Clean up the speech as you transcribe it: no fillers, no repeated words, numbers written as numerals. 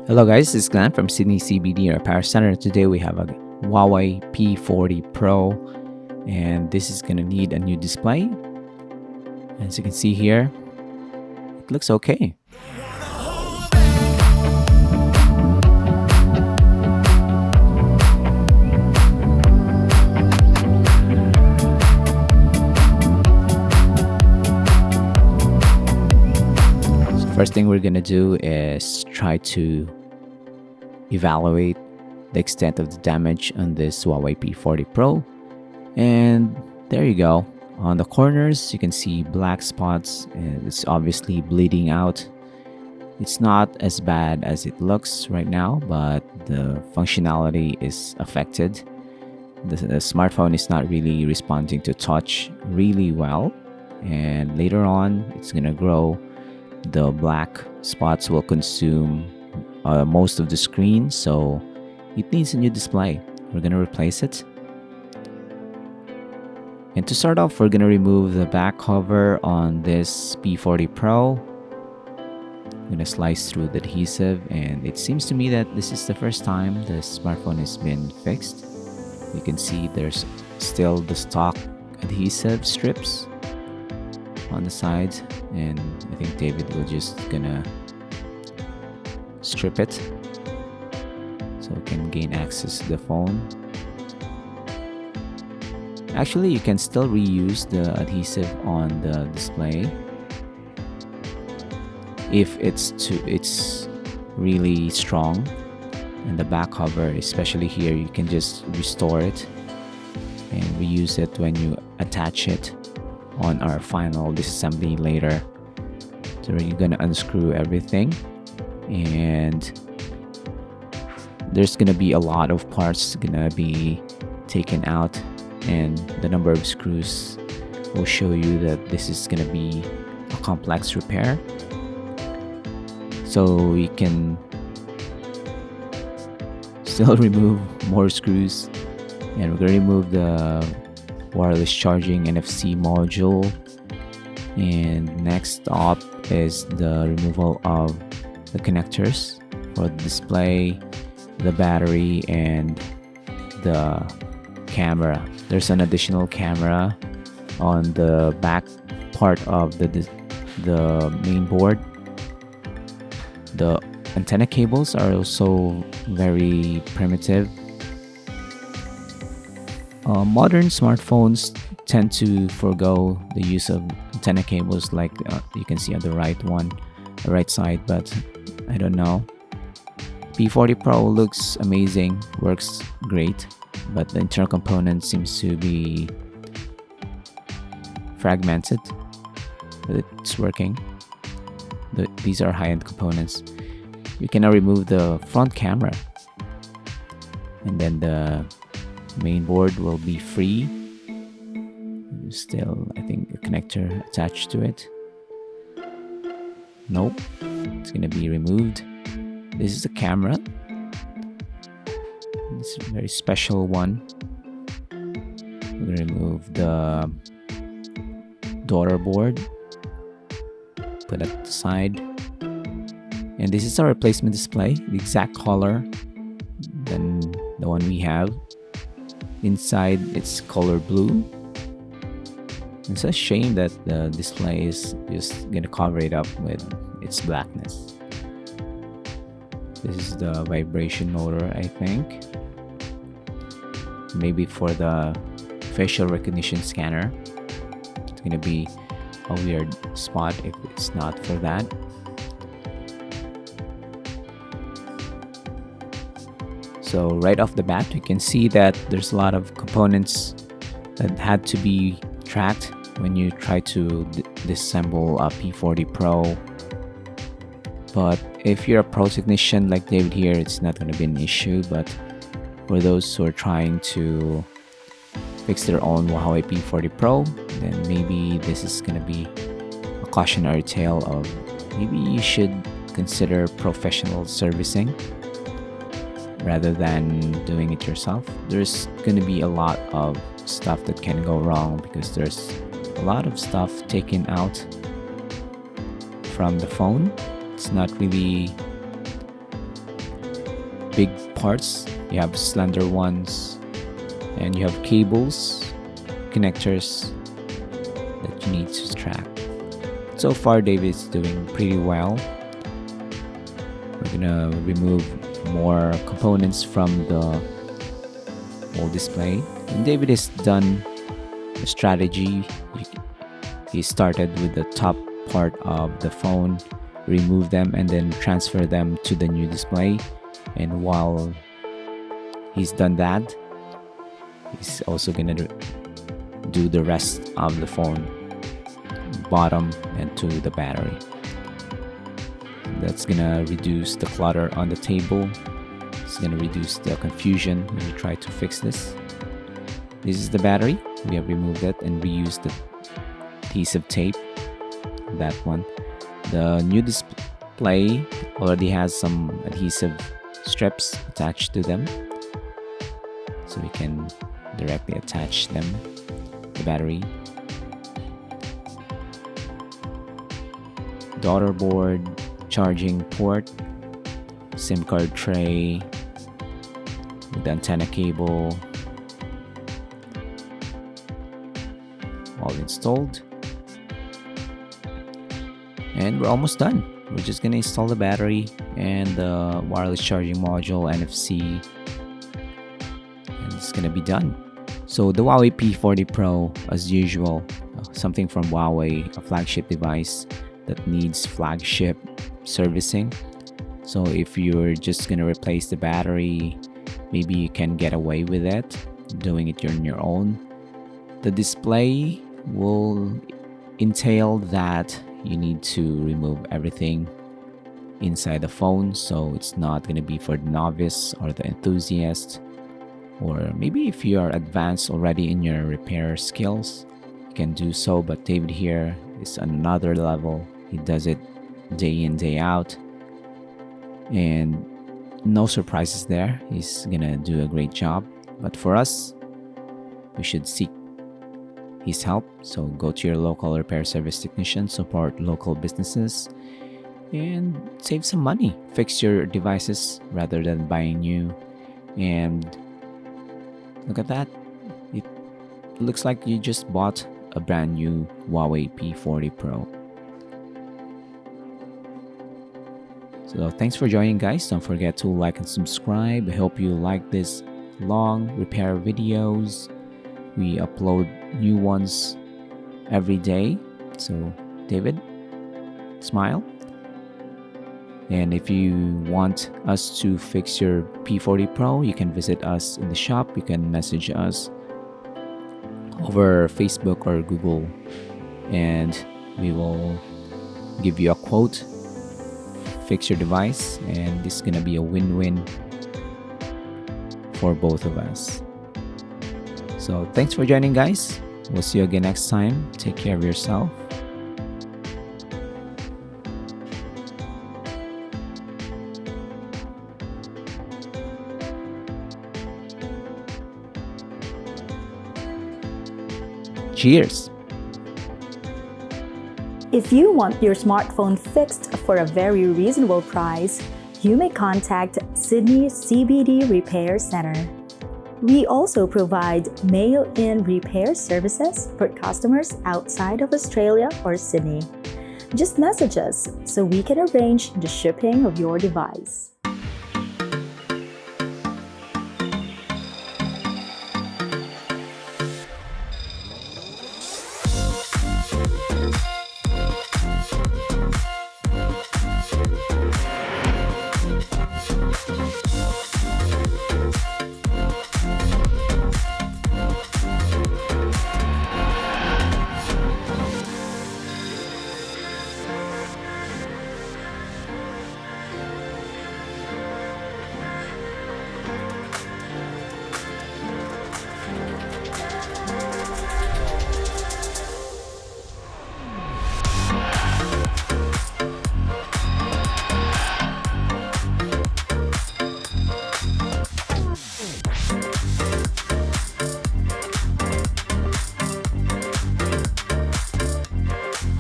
Hello guys, this is Glenn from Sydney CBD Repair Centre. Today we have a Huawei P40 Pro and this is going to need a new display. As you can see here, it looks okay. So first thing we're going to do is try to evaluate the extent of the damage on this Huawei P40 Pro. And there you go. On the corners, you can see black spots and it's obviously bleeding out. It's not as bad as it looks right now, but the functionality is affected. The smartphone is not really responding to touch really well. And later on, it's gonna grow. The black spots will consume most of the screen, so it needs a new display. We're gonna replace it. And to start off, we're gonna remove the back cover on this P40 Pro. I'm gonna slice through the adhesive, and it seems to me that this is the first time the smartphone has been fixed. You can see there's still the stock adhesive strips on the sides, and I think David will just gonna strip it so we can gain access to the phone. Actually, you can still reuse the adhesive on the display if it's really strong. And the back cover, especially here, you can just restore it and reuse it when you attach it on our final disassembly later. So you're gonna unscrew everything, and there's gonna be a lot of parts gonna be taken out, and the number of screws will show you that this is gonna be a complex repair. So we can still remove more screws, and we're gonna remove the wireless charging NFC module. And next up is the removal of the connectors for the display, the battery, and the camera. There's an additional camera on the back part of the main board. The antenna cables are also very primitive. Modern smartphones tend to forego the use of antenna cables, like you can see on the right side, but I don't know. P40 Pro looks amazing, works great, but the internal component seems to be fragmented, but it's working. These are high-end components. You can now remove the front camera, and then the main board will be free. There's still, I think, a connector attached to it. Nope, it's gonna be removed. This is the camera. It's a very special one. We're gonna remove the daughter board, put it aside. And this is our replacement display, the exact color than the one we have. Inside, it's color blue. It's a shame that the display is just gonna cover it up with its blackness. This is the vibration motor, I think. Maybe for the facial recognition scanner. It's gonna be a weird spot if it's not for that. So right off the bat, you can see that there's a lot of components that had to be tracked when you try to disassemble a P40 Pro. But if you're a pro technician like David here, it's not going to be an issue. But for those who are trying to fix their own Huawei P40 Pro, then maybe this is going to be a cautionary tale of maybe you should consider professional servicing rather than doing it yourself. There's going to be a lot of stuff that can go wrong because there's a lot of stuff taken out from the phone. It's not really big parts, you have slender ones, and you have cables, connectors that you need to track. So far, David is doing pretty well. We're gonna remove more components from the whole display. And David has done a strategy. He started with the top part of the phone, remove them, and then transfer them to the new display. And while he's done that, he's also gonna do the rest of the phone, bottom and to the battery. That's gonna reduce the clutter on the table. It's gonna reduce the confusion when you try to fix this. This is the battery. We have removed it and reused the adhesive tape, that one. The new display already has some adhesive strips attached to them, so we can directly attach them, the battery. Daughter board, charging port, SIM card tray with the antenna cable, all installed. And we're almost done. We're just gonna install the battery and the wireless charging module, NFC, and it's gonna be done. So the Huawei P40 Pro, as usual, something from Huawei, a flagship device that needs flagship servicing. So if you're just gonna replace the battery, maybe you can get away with it, doing it on your own. The display will entail that you need to remove everything inside the phone, so it's not going to be for the novice or the enthusiast, or maybe if you are advanced already in your repair skills, you can do so. But David here is on another level. He does it day in, day out, and no surprises there. He's gonna do a great job. But for us, we should seek his help. So go to your local repair service technician, support local businesses, and save some money. Fix your devices rather than buying new. And look at that. It looks like you just bought a brand new Huawei P40 Pro. So thanks for joining, guys. Don't forget to like and subscribe. I hope you like this long repair videos. We upload new ones every day. So David, smile. And if you want us to fix your P40 Pro, you can visit us in the shop. You can message us over Facebook or Google, and we will give you a quote, fix your device, and this is gonna be a win-win for both of us. So thanks for joining, guys. We'll see you again next time. Take care of yourself. Cheers. If you want your smartphone fixed for a very reasonable price, you may contact Sydney CBD Repair Centre. We also provide mail-in repair services for customers outside of Australia or Sydney. Just message us so we can arrange the shipping of your device.